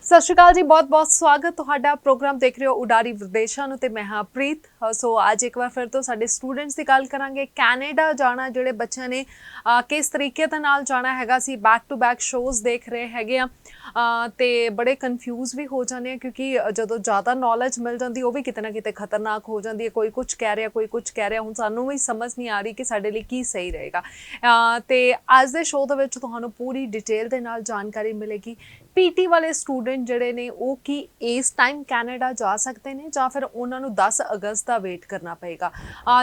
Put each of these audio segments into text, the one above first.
सत श्री अकाल जी, बहुत बहुत स्वागत तुहाडा। प्रोग्राम देख रहे हो उडारी विदेशा नूं ते मैं हां प्रीत। सो अज एक बार फिर तो साडे स्टूडेंट्स की गल करांगे। कैनेडा जाना जिहड़े बच्चों ने किस तरीके दे नाल जाना हैगा सी, बैक टू बैक शोज़ देख रहे हैगे आ ते बड़े कन्फ्यूज़ भी हो जाने क्योंकि जदों ज़्यादा नॉलेज मिल जाती वो भी किते ना किते खतरनाक हो जाती है। कोई कुछ कह रहा, कोई कुछ कह रहा, हुण सानूं भी समझ नहीं आ रही कि साडे लई की सही रहेगा। ते अज दे शो दे विच तुहानूं पूरी डिटेल दे नाल जानकारी मिलेगी। पीटी वाले स्टूडेंट जिहड़े ने वो की इस टाइम कैनेडा जा सकते हैं या फिर उन्होंने 10 अगस्त का वेट करना पेगा,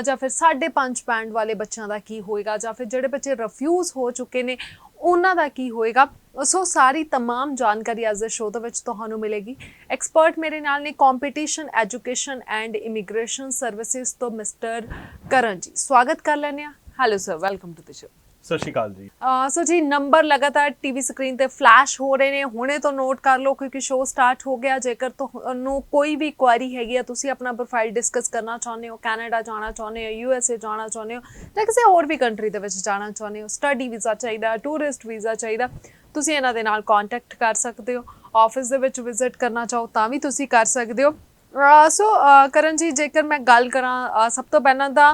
या फिर 5.5 बैंड वाले बच्चों का की होएगा, या फिर जिहड़े बच्चे रिफ्यूज़ हो चुके ने उन्हां दा की होएगा। सो सारी तमाम जानकारी अज दे शो दे विच तुहानूं मिलेगी। एक्सपर्ट मेरे नाल ने competition education and immigration services तो मिस्टर करण जी, स्वागत कर लैने आ। Hello sir, welcome to the show. सत श्री अकाल जी। सो जी, नंबर लगातार टीवी स्क्रीन ते फ्लैश हो रहे हैं, हुणे तो नोट कर लो क्योंकि शो स्टार्ट हो गया। जेकर तुहानूं कोई भी क्वारी हैगी, तुसीं अपना प्रोफाइल डिस्कस करना चाहुंदे हो, कैनेडा जाना चाहुंदे हो, यूएसए जाना चाहुंदे हो, जां किसी होर भी कंट्री दे विच जाना चाहुंदे हो, स्टडी वीज़ा चाहिदा, टूरिस्ट वीज़ा चाहिदा, तुसीं इन्हां दे नाल कॉन्टैक्ट कर सकते हो। ऑफिस दे विच विजिट करना चाहो तां भी तुसीं कर सकते हो। सो करण जी, जेकर मैं गल करा सब तो पहला तो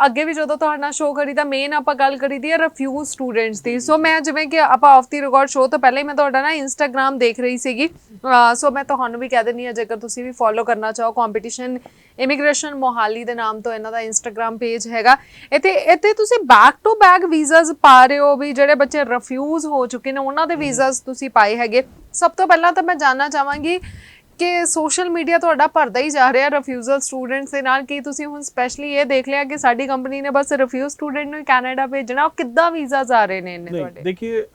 अगे भी जो शो करी तो मेन आप गल करी दी है रिफ्यूज स्टूडेंट्स की। सो मैं जिवें कि आप ऑफ दी रिकॉर्ड शो तो पहले ही मैं ना इंस्टाग्राम देख रही सी। सो मैं तुहानूं भी कह देनी है, जेकर तुसीं भी फॉलो करना चाहो, कॉम्पीटिशन इमीग्रेशन मोहाली के नाम तो इन्हां दा इंस्टाग्राम पेज हैगा। इत्थे तुसीं बैक टू बैक वीज़ाज पा रहे हो भी, जिहड़े बच्चे रिफ्यूज़ हो चुके हैं उन्हां दे वीज़ाज तुसीं पाए हैगे। सब तो पहला तो मैं जानना चाहांगी कि सोशल मीडिया तुहाडा भरदा ही जा रहा रिफ्यूजल स्टूडेंट्स दे नाल, कि तुसीं हुण स्पैशली ये देख लिया कि साडी कंपनी ने बस रिफ्यूज स्टूडेंट नूं कैनेडा भेजना, किद्दां वीज़ाज आ रहे ने इन्ने तुहाडे? देखिए,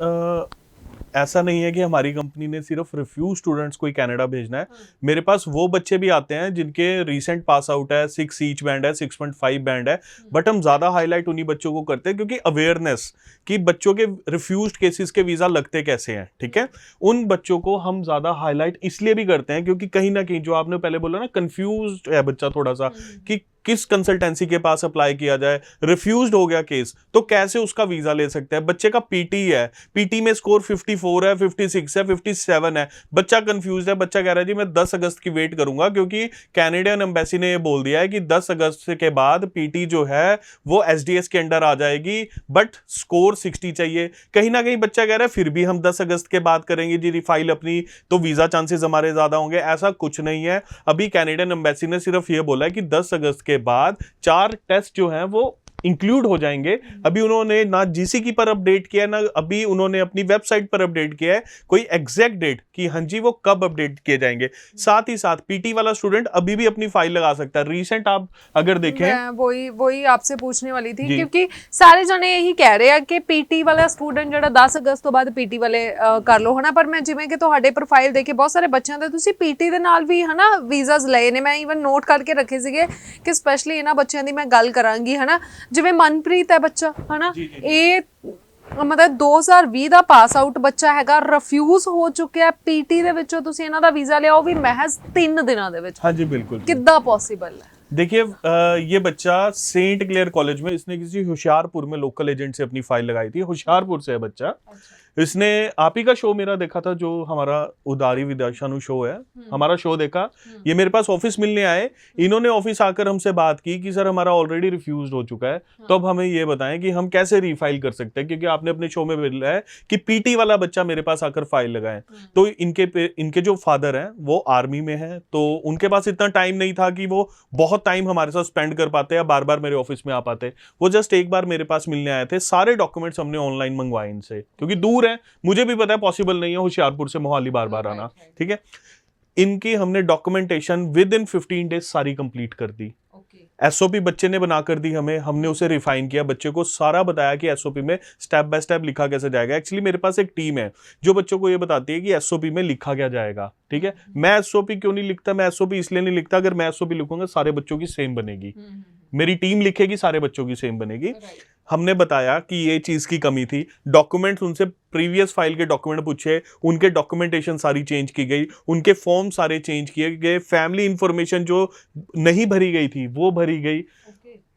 ऐसा नहीं है कि हमारी कंपनी ने सिर्फ रिफ्यूज स्टूडेंट्स को ही कनाडा भेजना है। मेरे पास वो बच्चे भी आते हैं जिनके रीसेंट पास आउट है, 6 ईच बैंड है, 6.5 बैंड है, बट हम ज्यादा हाईलाइट उन्हीं बच्चों को करते हैं क्योंकि अवेयरनेस कि बच्चों के रिफ्यूज्ड केसेस के वीजा लगते कैसे हैं, ठीक है। उन बच्चों को हम ज्यादा हाईलाइट इसलिए भी करते हैं क्योंकि कहीं ना कहीं जो आपने पहले बोला ना, कंफ्यूज्ड है बच्चा थोड़ा सा कि किस कंसल्टेंसी के पास अप्लाई किया जाए, रिफ्यूज्ड हो गया केस तो कैसे उसका वीजा ले सकते हैं। बच्चे का पीटी है, पीटी में स्कोर 54 है, 56 है, 57 है, बच्चा कंफ्यूज है। बच्चा कह रहा है जी मैं 10 अगस्त की वेट करूंगा क्योंकि कैनेडियन एम्बेसी ने ये बोल दिया है कि 10 अगस्त के बाद पीटी जो है वो एसडीएस के अंडर आ जाएगी, बट स्कोर 60 चाहिए। कहीं ना कहीं बच्चा कह रहा है फिर भी हम 10 अगस्त के बाद करेंगे जी रिफाइल अपनी, तो वीजा चांसेस हमारे ज्यादा होंगे। ऐसा कुछ नहीं है। अभी कैनेडियन एम्बेसी ने सिर्फ ये बोला है कि 10 अगस्त के बाद 4 टेस्ट जो हैं वो इंक्लूड हो जाएंगे। अभी उन्होंने ना जीसीकी पर अपडेट किया, ना अभी उन्होंने अपनी वेबसाइट पर अपडेट किया है कोई एग्जैक्ट डेट कि हाँ जी वो कब अपडेट किए जाएंगे। साथ ही साथ पीटी वाला स्टूडेंट अभी भी अपनी फाइल लगा सकता है। रीसेंट आप अगर देखें, वही आपसे पूछने वाली थी क्योंकि सारे जने यही कह रहे हैं कि पीटी वाला स्टूडेंट जो 10 अगस्त तो बाद पीटी वाले कर लो है ना। पर मैं जिवें कि तुहाडे प्रोफाइल देखे बहुत सारे बच्चों दे तुसीं पीटी दे नाल भी है ना वीज़ाज लए ने। मैं ईवन नोट करके रखे सीगे कि स्पैशली इन्हां बच्चों की मैं गल करांगी है ना। जिवें मनप्रीत है बच्चा है ना, ये मतलब 2020 ਦਾ ਪਾਸ ਆਊਟ ਬੱਚਾ ਹੈਗਾ, ਰਿਫਿਊਜ਼ ਹੋ ਚੁੱਕਿਆ ਪੀਟੀ ਦੇ ਵਿੱਚੋਂ, ਤੁਸੀਂ ਇਹਨਾਂ ਦਾ ਵੀਜ਼ਾ ਲਿਆ ਉਹ ਵੀ महज 3 ਦਿਨਾਂ ਦੇ ਵਿੱਚ। हाँ जी बिल्कुल। किद्दां पॉसिबल है? देखिए, ये बच्चा सेंट क्लेयर कॉलेज में, इसने किसी होशियारपुर में लोकल एजेंट से अपनी फाइल लगाई थी। होशियारपुर से है बच्चा। इसने आप ही का शो मेरा देखा था, जो हमारा उदारी विद्याशानु शो है, हमारा शो देखा, ये मेरे पास ऑफिस मिलने आए। इन्होंने ऑफिस आकर हमसे बात की कि सर हमारा ऑलरेडी रिफ्यूज हो चुका है, तो अब हमें ये बताएं कि हम कैसे रीफाइल कर सकते हैं, क्योंकि आपने अपने शो में बोला है कि पीटी वाला बच्चा मेरे पास आकर फाइल लगाए। तो इनके जो फादर हैं वो आर्मी में है, तो उनके पास इतना टाइम नहीं था कि वो बहुत टाइम हमारे साथ स्पेंड कर पाते या बार बार मेरे ऑफिस में आ पाते। वो जस्ट एक बार मेरे पास मिलने आए थे। सारे डॉक्यूमेंट्स हमने ऑनलाइन मंगवाए इनसे, क्योंकि दूर है, मुझे भी पता है पॉसिबल नहीं है होशियारपुर से मोहाली बार बार आना, ठीक है। इनकी हमने डॉक्यूमेंटेशन विद इन 15 डेज सारी कंप्लीट कर दी। एसओपी बच्चे ने बनाकर दी हमें, हमने उसे रिफाइन किया, बच्चे को सारा बताया कि एसओपी में स्टेप बाय स्टेप लिखा कैसे जाएगा। एक्चुअली मेरे पास एक टीम है जो बच्चों को ये बताती है कि एसओपी में लिखा क्या जाएगा, ठीक है। मैं एसओपी क्यों नहीं लिखता? मैं एसओपी इसलिए नहीं लिखता, अगर मैं एसओपी लिखूंगा सारे बच्चों की सेम बनेगी, मेरी टीम लिखेगी सारे बच्चों की सेम बनेगी। हमने बताया कि ये चीज की कमी थी। डॉक्यूमेंट्स उनसे प्रीवियस फाइल के डॉक्यूमेंट पूछे, उनके डॉक्यूमेंटेशन सारी चेंज की गई, उनके फॉर्म सारे चेंज किए गए, फैमिली इंफॉर्मेशन जो नहीं भरी गई थी वो भरी गई।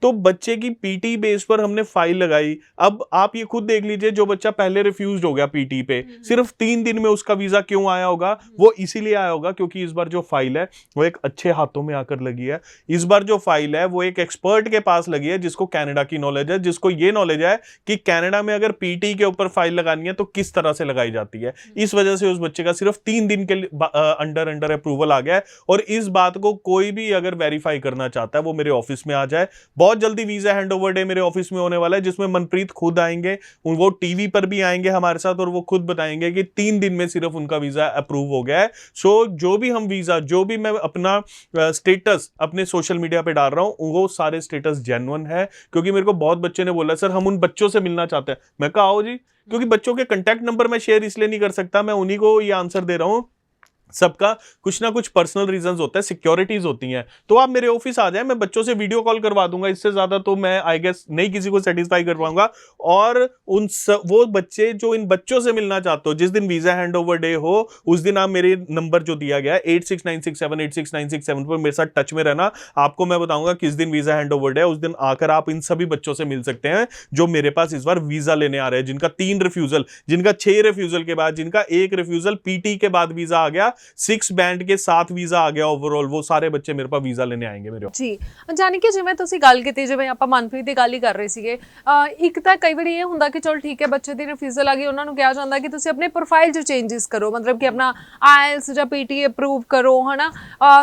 तो बच्चे की पीटी बेस पर हमने फाइल लगाई। अब आप ये खुद देख लीजिए, जो बच्चा पहले रिफ्यूज्ड हो गया पीटी पे, सिर्फ 3 दिन में उसका वीजा क्यों आया होगा? वो इसीलिए आया होगा क्योंकि इस बार जो फाइल है वो एक अच्छे हाथों में आकर लगी है। इस बार जो फाइल है वो एक एक्सपर्ट के पास लगी है, जिसको कनाडा की नॉलेज है, जिसको ये नॉलेज है कि कनाडा में अगर पीटी के ऊपर फाइल लगानी है तो किस तरह से लगाई जाती है। इस वजह से उस बच्चे का सिर्फ 3 दिन के अंडर अप्रूवल आ गया है। और इस बात को कोई भी अगर वेरीफाई करना चाहता है वो मेरे ऑफिस में आ जाए। बहुत जल्दी वीजा हैंडओवर डे मेरे ऑफिस में होने वाला है, जिसमें मनप्रीत खुद आएंगे, वो टीवी पर भी आएंगे हमारे साथ और वो खुद बताएंगे कि 3 दिन में सिर्फ उनका वीजा अप्रूव हो गया है। सो जो भी हम वीजा, जो भी मैं अपना स्टेटस अपने सोशल मीडिया पे डाल रहा हूं, वो सारे स्टेटस जेन्युइन है। क्योंकि मेरे को बहुत बच्चे ने बोला सर हम उन बच्चों से मिलना चाहते हैं। मैं कहा आओ जी, क्योंकि बच्चों के कांटेक्ट नंबर मैं शेयर इसलिए नहीं कर सकता, मैं उन्हीं को ये आंसर दे रहा हूं। सबका कुछ ना कुछ पर्सनल रीजंस होता है, सिक्योरिटीज होती हैं। तो आप मेरे ऑफिस आ जाए, मैं बच्चों से वीडियो कॉल करवा दूंगा। इससे ज्यादा तो मैं आई गेस नहीं किसी को सेटिस्फाई कर पाऊंगा। और वो बच्चे जो इन बच्चों से मिलना चाहते हो, जिस दिन वीजा हैंडओवर डे हो उस दिन आप मेरे नंबर जो दिया गया है 8696786967 पर मेरे साथ टच में रहना। आपको मैं बताऊंगा किस दिन वीजा हैंडओवर डे है, उस दिन आकर आप इन सभी बच्चों से मिल सकते हैं जो मेरे पास इस बार वीजा लेने आ रहे हैं, जिनका 3 रिफ्यूजल, जिनका 6 रिफ्यूजल के बाद, जिनका 1 रिफ्यूजल पीटी के बाद वीजा आ गया, 6 बैंड के साथ वीजा आ गया ओवरऑल। वो सारे बच्चे मेरे पास वीजा लेने आएंगे ਮੇਰੇ ਜੀ। ਜਾਨੀ ਕਿ ਜਿਵੇਂ ਤੁਸੀਂ ਗੱਲ ਕੀਤੀ, ਜਿਵੇਂ ਆਪਾਂ ਮਨਪ੍ਰੀਤ ਦੀ ਗੱਲ ਹੀ ਕਰ ਰਹੇ ਸੀਗੇ, ਇੱਕ ਤਾਂ ਕਈ ਵਾਰੀ ਇਹ ਹੁੰਦਾ ਕਿ ਚਲ ਠੀਕ ਹੈ ਬੱਚੇ ਦੀ ਰਿਫਿਊਜ਼ਲ ਆ ਗਈ, ਉਹਨਾਂ ਨੂੰ ਕਿਹਾ ਜਾਂਦਾ ਕਿ ਤੁਸੀਂ ਆਪਣੇ ਪ੍ਰੋਫਾਈਲ 'ਚ ਚੇਂਜਸ ਕਰੋ, ਮਤਲਬ ਕਿ ਆਪਣਾ ਆਇਲਸ ਜਾਂ ਪੀਟੀ ਅਪਰੂਵ ਕਰੋ, ਹਨਾ।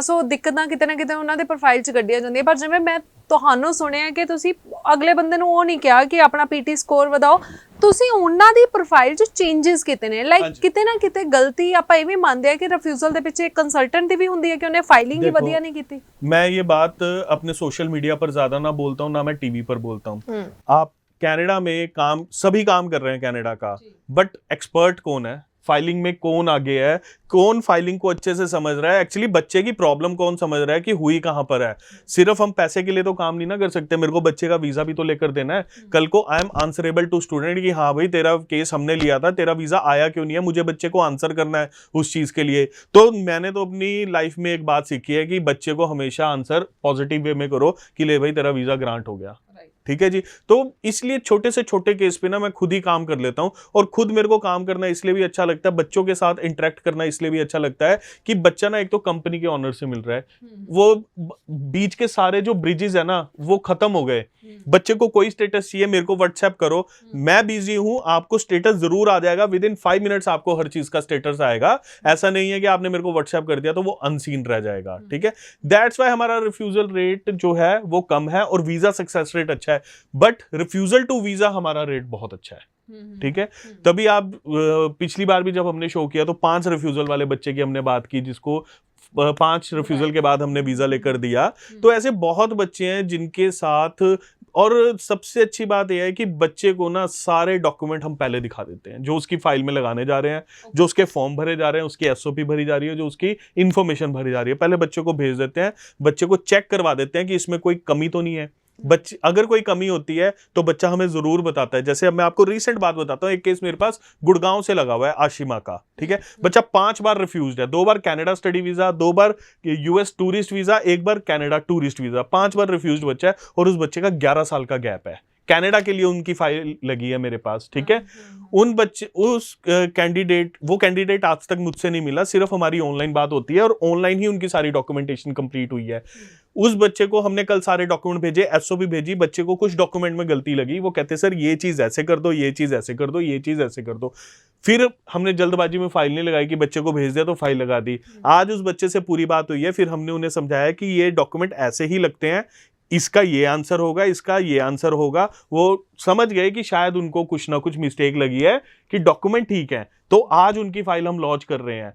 ਸੋ ਦਿੱਕਤਾਂ ਕਿਤੇ ਨਾ ਕਿਤੇ ਉਹਨਾਂ ਦੇ ਪ੍ਰੋਫਾਈਲ 'ਚ ਕੱਢੀਆਂ ਜਾਂਦੀਆਂ। ਪਰ ਜਿਵੇਂ ਮੈਂ ਤੁਹਾਨੂੰ ਸੁਣਿਆ ਕਿ ਤੁਸੀਂ ਅਗਲੇ ਬੰਦੇ ਨੂੰ ਉਹ ਨਹੀਂ ਕਿਹਾ ਕਿ ਆਪਣਾ ਪੀਟੀ ਸਕੋਰ ਵਧਾਓ, ਤੁਸੀਂ ਉਹਨਾਂ ਦੀ ਪ੍ਰੋਫਾਈਲ 'ਚ ਚੇਂਜਸ ਕੀਤੇ ਨੇ। ਲਾਈਕ ਕਿਤੇ ਨਾ ਕਿਤੇ ਗਲਤੀ ਆਪਾਂ ਇਹ ਵੀ ਮੰਨਦੇ ਆ ਕਿ ਰਿਫਿਊਜ਼ਲ ਦੇ ਪਿੱਛੇ ਇੱਕ ਕੰਸਲਟੈਂਟ ਦੀ ਵੀ ਹੁੰਦੀ ਹੈ ਕਿ ਉਹਨੇ फाइलिंग ही बढ़िया नहीं की थी। मैं ये बात अपने सोशल मीडिया पर ज्यादा ना बोलता हूँ, ना मैं टीवी पर बोलता हूँ। आप कनाडा में काम, सभी काम कर रहे हैं कनाडा का, बट एक्सपर्ट कौन है? फाइलिंग में कौन आगे है? कौन फाइलिंग को अच्छे से समझ रहा है? एक्चुअली बच्चे की प्रॉब्लम कौन समझ रहा है कि हुई कहां पर है? सिर्फ हम पैसे के लिए तो काम नहीं ना कर सकते। मेरे को बच्चे का वीजा भी तो लेकर देना है। कल को I am answerable to student कि हाँ भाई तेरा केस हमने लिया था, तेरा वीजा आया क्यों नहीं है, मुझे बच्चे को आंसर करना है उस चीज के लिए। तो मैंने तो अपनी लाइफ में एक बात सीखी है कि बच्चे को हमेशा आंसर पॉजिटिव वे में करो कि ले भाई तेरा वीजा ग्रांट हो गया। ठीक है जी। तो इसलिए छोटे से छोटे केस पे ना मैं खुद ही काम कर लेता हूं। और खुद मेरे को काम करना इसलिए भी अच्छा लगता है, बच्चों के साथ इंटरेक्ट करना इसलिए भी अच्छा लगता है कि बच्चा ना एक तो कंपनी के ऑनर से मिल रहा है, वो बीच के सारे जो ब्रिजेस है ना वो खत्म हो गए। बच्चे को कोई स्टेटस चाहिए, मेरे को व्हाट्सएप करो, मैं बिजी हूं, आपको स्टेटस जरूर आ जाएगा। विद इन 5 मिनट्स आपको हर चीज का स्टेटस आएगा। ऐसा नहीं है कि आपने मेरे को व्हाट्सएप कर दिया तो वो अनसीन रह जाएगा। ठीक है, दैट्स वाई हमारा रिफ्यूजल रेट जो है वो कम है और वीजा सक्सेस रेट अच्छा है। बट रिफ्यूजल टू वीजा हमारा रेट बहुत अच्छा है। ठीक है, तभी आप पिछली बार भी जब हमने शो किया तो 5 रिफ्यूजल वाले बच्चे की हमने बात की, जिसको 5 रिफ्यूजल के बाद हमने वीजा लेकर दिया। तो ऐसे बहुत बच्चे हैं जिनके साथ, और सबसे अच्छी बात यह है कि बच्चे को ना सारे डॉक्यूमेंट हम पहले दिखा देते हैं जो उसकी फाइल में लगाने जा रहे हैं, जो उसके फॉर्म भरे जा रहे हैं, उसकी एसओपी भरी जा रही है, जो उसकी इंफॉर्मेशन भरी जा रही है, पहले बच्चे को भेज देते हैं। बच्चे को चेक करवा देते हैं कि इसमें कोई कमी तो नहीं है। बच्चे अगर कोई कमी होती है तो बच्चा हमें जरूर बताता है। जैसे अब मैं आपको रीसेंट बात बताता हूं, एक केस मेरे पास गुड़गांव से लगा हुआ है, आशिमा का। ठीक है, बच्चा 5 बार रिफ्यूज्ड है, 2 बार कनाडा स्टडी वीजा, 2 बार यूएस टूरिस्ट वीजा, 1 बार कनाडा टूरिस्ट वीजा, 5 बार रिफ्यूज्ड बच्चा है। और उस बच्चे का 11 साल का गैप है। कनाडा के लिए उनकी फाइल लगी है मेरे पास। ठीक है, उन बच्चे, उस कैंडिडेट, वो कैंडिडेट आज तक मुझसे नहीं मिला, सिर्फ हमारी ऑनलाइन बात होती है और ऑनलाइन ही उनकी सारी डॉक्यूमेंटेशन कंप्लीट हुई है। उस बच्चे को हमने कल सारे डॉक्यूमेंट भेजे, एसओपी भेजी, बच्चे को कुछ डॉक्यूमेंट में गलती लगी, वो कहते सर ये चीज ऐसे कर दो, ये चीज ऐसे कर दो, ये चीज ऐसे कर दो। फिर हमने जल्दबाजी में फाइल नहीं लगाई कि बच्चे को भेज दिया तो फाइल लगा दी। आज उस बच्चे से पूरी बात हुई है, फिर हमने उन्हें समझाया कि ये डॉक्यूमेंट ऐसे ही लगते हैं, इसका ये आंसर होगा, इसका ये आंसर होगा। वो समझ गए कि शायद उनको कुछ ना कुछ मिस्टेक लगी है कि डॉक्यूमेंट ठीक है। तो आज उनकी फाइल हम लॉन्च कर रहे हैं।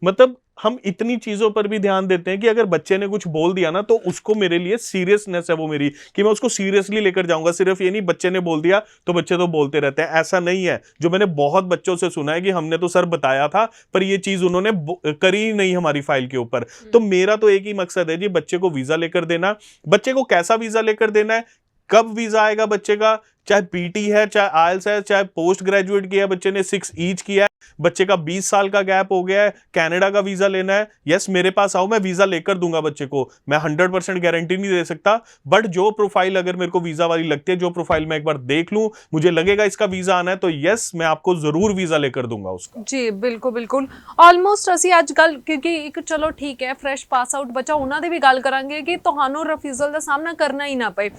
मतलब हम इतनी चीजों पर भी ध्यान देते हैं कि अगर बच्चे ने कुछ बोल दिया ना तो उसको, मेरे लिए सीरियसनेस है वो मेरी, कि मैं उसको सीरियसली लेकर जाऊंगा। सिर्फ ये नहीं बच्चे ने बोल दिया तो बच्चे तो बोलते रहते हैं, ऐसा नहीं है। जो मैंने बहुत बच्चों से सुना है कि हमने तो सर बताया था पर ये चीज उन्होंने करी ही नहीं हमारी फाइल के ऊपर। तो मेरा तो एक ही मकसद है जी, बच्चे को वीजा लेकर देना। बच्चे को कैसा वीजा लेकर देना है, कब वीजा आएगा बच्चे का, चाहे पीटी है, चाहे आइल्स है, चाहे पोस्ट ग्रेजुएट किया बच्चे ने, 6 ईच किया है, बच्चे का 20 साल का गैप हो गया है, कनाडा का वीजा लेना है, यस मेरे पास आओ, मैं वीजा लेकर दूंगा बच्चे को, मैं 100% गारंटी नहीं दे सकता, बट जो प्रोफाइल अगर मेरे को वीजा वाली लगती है, जो प्रोफाइल मैं एक बार देख लूं, मुझे लगेगा इसका वीजा आना है, तो यस मैं आपको जरूर वीजा लेकर दूंगा उसका। जी बिल्कुल बिल्कुल। ਆਲਮੋਸਟ ਅਸੀਂ ਅੱਜ ਕੱਲ ਕਿਉਂਕਿ ਇੱਕ ਚਲੋ ਠੀਕ ਹੈ ਫਰੈਸ਼ ਪਾਸ ਆਊਟ ਬੱਚਾ, ਉਹਨਾਂ ਦੀ ਵੀ ਗੱਲ ਕਰਾਂਗੇ ਕਿ ਤੁਹਾਨੂੰ ਰਿਫਿਊਜ਼ਲ ਦਾ ਸਾਹਮਣਾ ਕਰਨਾ ਹੀ ਨਾ ਪਏ,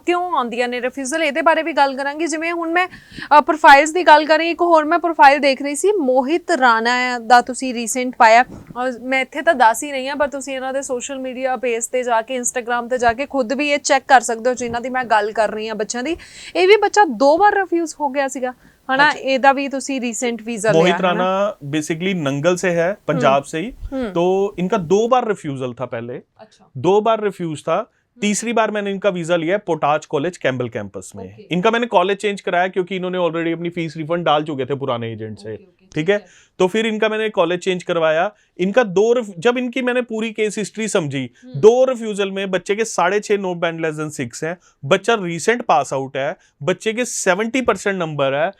ਕਿਉਂ ਆਉਂਦੀਆਂ ਨੇ ਰਿਫਿਊਜ਼ਲ, ਇਹਦੇ ਬਾਰੇ ਵੀ ਗੱਲ ਕਰਾਂਗੇ। ਜਿਵੇਂ ਹੁਣ ਮੈਂ ਪ੍ਰੋਫਾਈਲਸ ਦੀ ਗੱਲ ਕਰਾਂ, ਇੱਕ ਹੋਰ ਮੈਂ ਪ੍ਰੋਫਾਈਲ ਦੇਖ ਰਹੀ ਸੀ, ਮੋਹਿਤ ਰਾਣਾ ਦਾ ਤੁਸੀਂ ਰੀਸੈਂਟ ਪਾਇਆ, ਮੈਂ ਇੱਥੇ ਤਾਂ ਦੱਸ ਹੀ ਰਹੀ ਹਾਂ ਪਰ ਤੁਸੀਂ ਇਹਨਾਂ ਦੇ ਸੋਸ਼ਲ ਮੀਡੀਆ ਪੇਜ ਤੇ ਜਾ ਕੇ, ਇੰਸਟਾਗ੍ਰਾਮ ਤੇ ਜਾ ਕੇ ਖੁਦ ਵੀ ਇਹ ਚੈੱਕ ਕਰ ਸਕਦੇ ਹੋ ਜਿਨ੍ਹਾਂ ਦੀ ਮੈਂ ਗੱਲ ਕਰ ਰਹੀ ਹਾਂ ਬੱਚਿਆਂ ਦੀ। ਇਹ ਵੀ ਬੱਚਾ 2 ਵਾਰ ਰਿਫਿਊਜ਼ ਹੋ ਗਿਆ ਸੀਗਾ हना, एदा भी तुसी रिसेंट वीजा लिया। मोहित राणा बेसिकली नंगल से है, पंजाब से ही, तो इनका 2 बार रिफ्यूजल था पहले। अच्छा। 2 बार रिफ्यूज था, तीसरी बार मैंने इनका वीजा लिया है पोटाज कॉलेज कैम्बल कैंपस में। इनका मैंने कॉलेज चेंज कराया क्योंकि इन्होंने ऑलरेडी अपनी फीस रिफंड डाल चुके थे पुराने एजेंट से, ठीक है, तो फिर इनका मैंने कॉलेज चेंज करवाया। इनका जब इनकी मैंने पूरी केस हिस्ट्री समझी, 2 रिफ्यूजल में बच्चे के 6.5 नोट बैंड लेस देन 6 है, बच्चा रिसेंट पास आउट है, बच्चे के 70% नंबर है,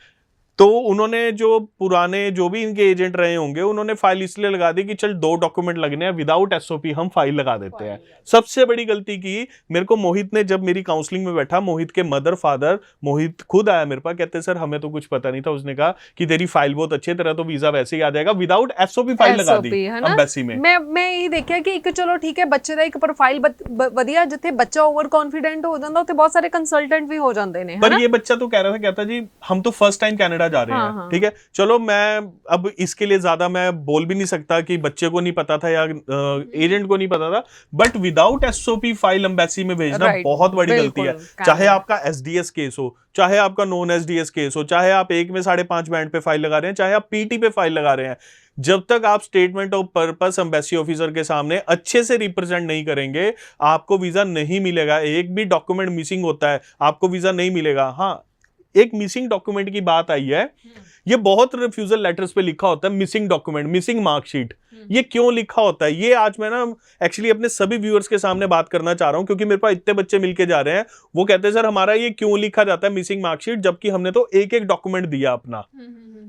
तो उन्होंने जो पुराने जो भी इनके एजेंट रहे होंगे उन्होंने फाइल इसलिए लगा दी कि चल 2 डॉक्यूमेंट लगने हैं, विदाउट एसओपी हम फाइल लगा देते हैं। सबसे बड़ी गलती की मेरे को मोहित ने, जब मेरी काउंसलिंग में बैठा, मोहित के मदर फादर, मोहित खुद आया मेरे पास, कहते सर हमें तो कुछ पता नहीं था, उसने कहा कि तेरी फाइल बहुत अच्छी है, तेरा तो वीजा वैसे ही आ जाएगा, विदाउट एसओपी फाइल लगा दी एम्बेसी में। मैं यही देखिया कि एक चलो ठीक है बच्चे ਦਾ ਇੱਕ ਪ੍ਰੋਫਾਈਲ ਵਧੀਆ, ਜਿੱਥੇ ਬੱਚਾ ਓਵਰ ਕੌਨਫੀਡੈਂਟ ਹੋ ਜਾਂਦਾ ਉੱਥੇ ਬਹੁਤ ਸਾਰੇ ਕੰਸਲਟੈਂਟ ਵੀ ਹੋ ਜਾਂਦੇ ਨੇ। पर ये बच्चा तो कह रहा था, कहता जी हम तो फर्स्ट टाइम कनाडा जा रहे हैं, ठीक है, चलो मैं अब इसके लिए ज्यादा मैं बोल भी नहीं सकता कि बच्चे को नहीं पता था या एजेंट को नहीं पता था, but without SOP file embassy में भेजना बहुत बड़ी गलती है। चाहे आपका एसडीएस केस हो, चाहे आपका नॉन एसडीएस केस हो, चाहे आप 1 में 5.5 बैंड पे फाइल लगा रहे हैं, चाहे आप पीटी पे फाइल लगा रहे हैं, जब तक आप statement of purpose embassy officer के सामने अच्छे से रिप्रेजेंट नहीं करेंगे, आपको वीजा नहीं मिलेगा। एक भी डॉक्यूमेंट मिसिंग होता है आपको वीजा नहीं मिलेगा। हाँ, एक मिसिंग डॉक्यूमेंट की बात आई है, ये बहुत रिफ्यूजल लेटर्स पे लिखा होता है मिसिंग डॉक्यूमेंट, मिसिंग मार्कशीट। ये क्यों लिखा होता है, ये आज मैं ना एक्चुअली अपने सभी व्यूअर्स के सामने बात करना चाह रहा हूं, क्योंकि मेरे पास इतने बच्चे मिलके जा रहे हैं, वो कहते हैं सर हमारा ये क्यों लिखा जाता है मिसिंग मार्कशीट, जबकि हमने तो एक डॉक्यूमेंट दिया अपना,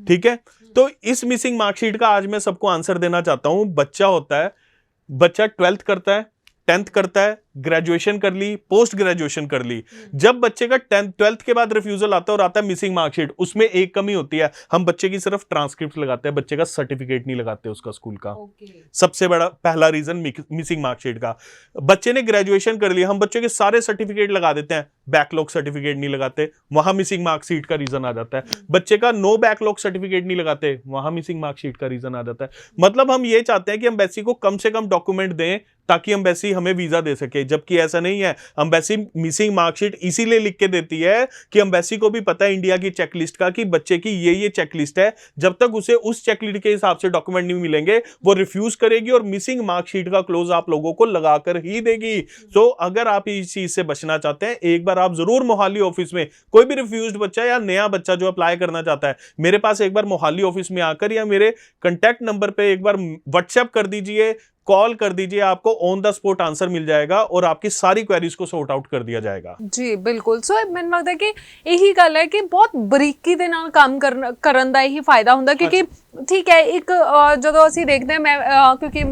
ठीक है। तो इस मिसिंग मार्कशीट का आज मैं सबको आंसर देना चाहता हूं। बच्चा होता है, बच्चा 12th करता है, 10th करता है, ग्रेजुएशन कर ली, पोस्ट ग्रेजुएशन कर ली, जब बच्चे का 12th के बाद रिफ्यूजल आता है और आता है मिसिंग मार्कशीट, उसमें एक कमी होती है, हम बच्चे की सिर्फ ट्रांसक्रिप्ट लगाते हैं, बच्चे का सर्टिफिकेट नहीं लगाते उसका स्कूल का। सबसे बड़ा पहला रीजन मिसिंग मार्कशीट का। बच्चे ने ग्रेजुएशन कर लिया, हम बच्चे के सारे सर्टिफिकेट लगा देते हैं, बैकलॉग सर्टिफिकेट नहीं लगाते, वहां मिसिंग मार्कशीट का रीजन आ जाता है। बच्चे का नो बैकलॉग सर्टिफिकेट नहीं लगाते, वहां मिसिंग मार्कशीट का रीजन आ जाता है। मतलब हम ये चाहते हैं कि एम्बेसी को कम से कम डॉक्यूमेंट दें ताकि एम्बेसी हमें वीजा दे सके, जबकि ऐसा नहीं है। एम्बेसी मिसिंग मार्कशीट इसीलिए लिख के देती है कि एम्बेसी को भी पता है इंडिया की चेकलिस्ट का कि बच्चे की ये चेकलिस्ट है, जब तक उसे उस चेकलिस्ट के हिसाब से डॉक्यूमेंट नहीं मिलेंगे वो रिफ्यूज करेगी और मिसिंग मार्कशीट का क्लोज आप लोगों को लगाकर ही देगी। तो अगर आप इस चीज से बचना चाहते हैं, एक बार आप जरूर मोहाली ऑफिस में, कोई भी रिफ्यूज्ड बच्चा या नया बच्चा जो अप्लाई करना चाहता है, मेरे पास एक बार मोहाली ऑफिस में आकर या मेरे कांटेक्ट नंबर पे एक बार व्हाट्सएप कर दीजिए, कॉल कर दीजिए, आपको ऑन द स्पॉट आंसर मिल जाएगा और आपकी सारी क्वेरीज को सॉर्ट आउट कर दिया जाएगा। जी बिल्कुल। सो ਮੈਨੂੰ ਲੱਗਦਾ ਕਿ ਇਹੀ ਗੱਲ ਹੈ ਕਿ ਬਹੁਤ ਬਰੀਕੀ ਦੇ ਨਾਲ ਕੰਮ ਕਰਨ ਦਾ ਇਹੀ ਫਾਇਦਾ ਹੁੰਦਾ, ਕਿਉਂਕਿ ਠੀਕ ਹੈ ਇੱਕ ਜਦੋਂ ਅਸੀਂ ਦੇਖਦੇ ਹਾਂ, ਮੈਂ ਕਿਉਂਕਿ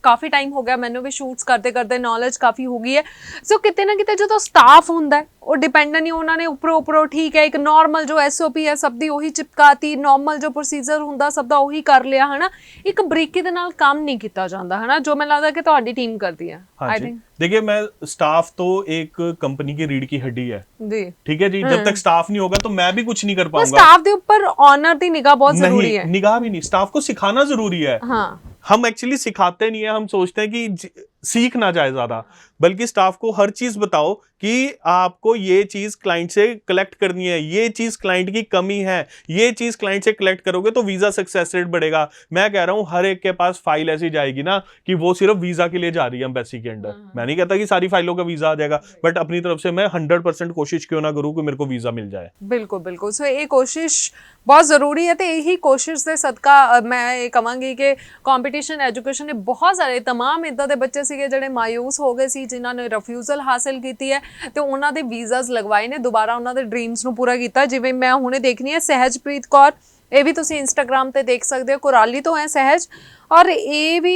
ਕਾਫੀ ਟਾਈਮ ਹੋ ਗਿਆ ਮੈਨੂੰ ਵੀ ਸ਼ੂਟਸ ਕਰਦੇ ਕਰਦੇ ਨੌਲੇਜ ਕਾਫੀ ਹੋ ਗਈ ਹੈ। ਸੋ ਕਿਤੇ ਨਾ ਕਿਤੇ ਜਦੋਂ ਸਟਾਫ ਹੁੰਦਾ ਹੈ ਉਹ ਡਿਪੈਂਡ ਨਹੀਂ, ਉਹਨਾਂ ਨੇ ਉੱਪਰੋਂ ਠੀਕ ਹੈ ਇੱਕ ਨਾਰਮਲ ਜੋ ਐਸਓਪੀ ਹੈ ਸਭ ਦੀ ਉਹੀ ਚਿਪਕਾਤੀ, ਨਾਰਮਲ ਜੋ ਪ੍ਰੋਸੀਜਰ ਹੁੰਦਾ ਸਭ ਦਾ ਉਹੀ ਕਰ ਲਿਆ, ਹਨਾ, ਇੱਕ ਬਰੀਕੀ ਦੇ ਨਾਲ ਕੰਮ ਨਹੀਂ ਕੀਤਾ ਜਾਂਦਾ, ਹਨਾ, जो मैं लगता है कि ਤੁਹਾਡੀ टीम करती है। हाँ जी, देखिए मैं स्टाफ तो एक कंपनी की रीढ़ की हड्डी है जी, ठीक है जी, जब तक स्टाफ नहीं होगा तो मैं भी कुछ नहीं कर पाऊंगा। स्टाफ के ऊपर ऑनर की निगाह बहुत जरूरी है। निगाह भी नहीं, स्टाफ को सिखाना जरूरी है। हाँ। हम एक्चुअली सिखाते नहीं है, हम सोचते हैं कि सीख ना जाए ज्यादा, बल्कि स्टाफ को हर चीज बताओ कि आपको ये चीज क्लाइंट से कलेक्ट करनी है, ये चीज क्लाइंट की कमी है, ये चीज क्लाइंट से कलेक्ट करोगे तो वीजा सक्सेस रेट बढ़ेगा। मैं कह रहा हूं हर एक के पास फाइल ऐसी जाएगी ना कि वो सिर्फ वीजा के लिए जा रही है एम्बेसी के अंडर। मैं नहीं कहता कि सारी फाइलों का वीजा आ जाएगा, बट अपनी तरफ से मैं 100% कोशिश क्यों ना करूं कि मेरे को वीजा मिल जाए। बिल्कुल बिल्कुल। सो ये कोशिश बहुत जरूरी है, तो यही कोशिश के सदका मैं ये कहांगी कि कंपटीशन एजुकेशन ने बहुत सारे तमाम इदां दे बच्चे सीगे जिहड़े मायूस हो गए सी, जिन्हां ने रिफ्यूजल हासिल की है ਤੇ ਉਹਨਾਂ ਦੇ ਵੀਜ਼ਾਸ ਲਗਵਾਏ ਨੇ, ਦੁਬਾਰਾ ਉਹਨਾਂ ਦੇ ਡ੍ਰੀਮਸ ਨੂੰ ਪੂਰਾ ਕੀਤਾ। ਜਿਵੇਂ ਮੈਂ ਹੁਣੇ ਦੇਖਣੀ ਹੈ सहजप्रीत कौर, ਇਹ ਵੀ ਤੁਸੀਂ ਇੰਸਟਾਗ੍ਰam ਤੇ ਦੇਖ ਸਕਦੇ ਹੋ, ਕੁਰਾਲੀ ਤੋਂ ਹੈ ਸਹਿਜ, ਔਰ ਇਹ ਵੀ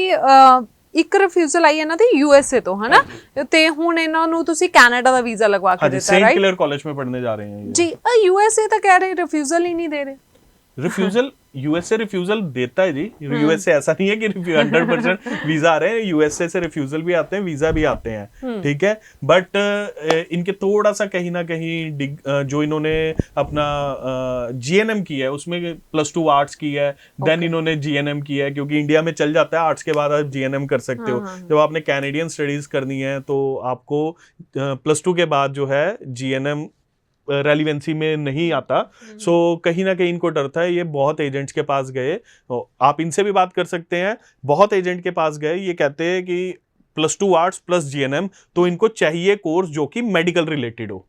ਇੱਕ ਰਿਫਿਊਜ਼ਲ ਆਈ ਇਹਨਾਂ ਦੀ USA ਤੋਂ, ਹੈ ਨਾ, ਤੇ ਹੁਣ ਇਹਨਾਂ ਨੂੰ ਤੁਸੀਂ ਕੈਨੇਡਾ ਦਾ ਵੀਜ਼ਾ ਲਗਵਾ ਕੇ ਦਿੱਤਾ, सेंट क्लेयर कॉलेज में पढ़ने जा रहे हैं ये। जी। USA ਤਾਂ ਕਹਿ ਰਹੇ ਰਿਫਿਊਜ਼ਲ ਹੀ ਨਹੀਂ ਦੇ ਰਹੇ। रिफ्यूजल यूएसए रिफ्यूजल देता है जी, यूएसए ऐसा नहीं है कि 100% वीजा आ रहे हैं, यूएसए से रिफ्यूजल भी आते हैं, वीजा भी आते हैं, ठीक है। बट इनके थोड़ा सा कहीं ना कहीं जो इन्होंने अपना जीएनएम किया है उसमें +2 आर्ट्स की है, देन इन्होंने जीएनएम किया है, क्योंकि इंडिया में चल जाता है आर्ट्स के बाद आप जीएनएम कर सकते हो। जब आपने कैनेडियन स्टडीज करनी है तो आपको +2 के बाद जो है जीएनएम रेलिवेंसी में नहीं आता। सो कहीं ना कहीं इनको डर था। ये बहुत एजेंट्स के पास गए, आप इनसे भी बात कर सकते हैं, बहुत एजेंट के पास गए, ये कहते हैं कि +2 आर्ट्स प्लस जीएनएम, तो इनको चाहिए कोर्स जो कि मेडिकल रिलेटेड हो,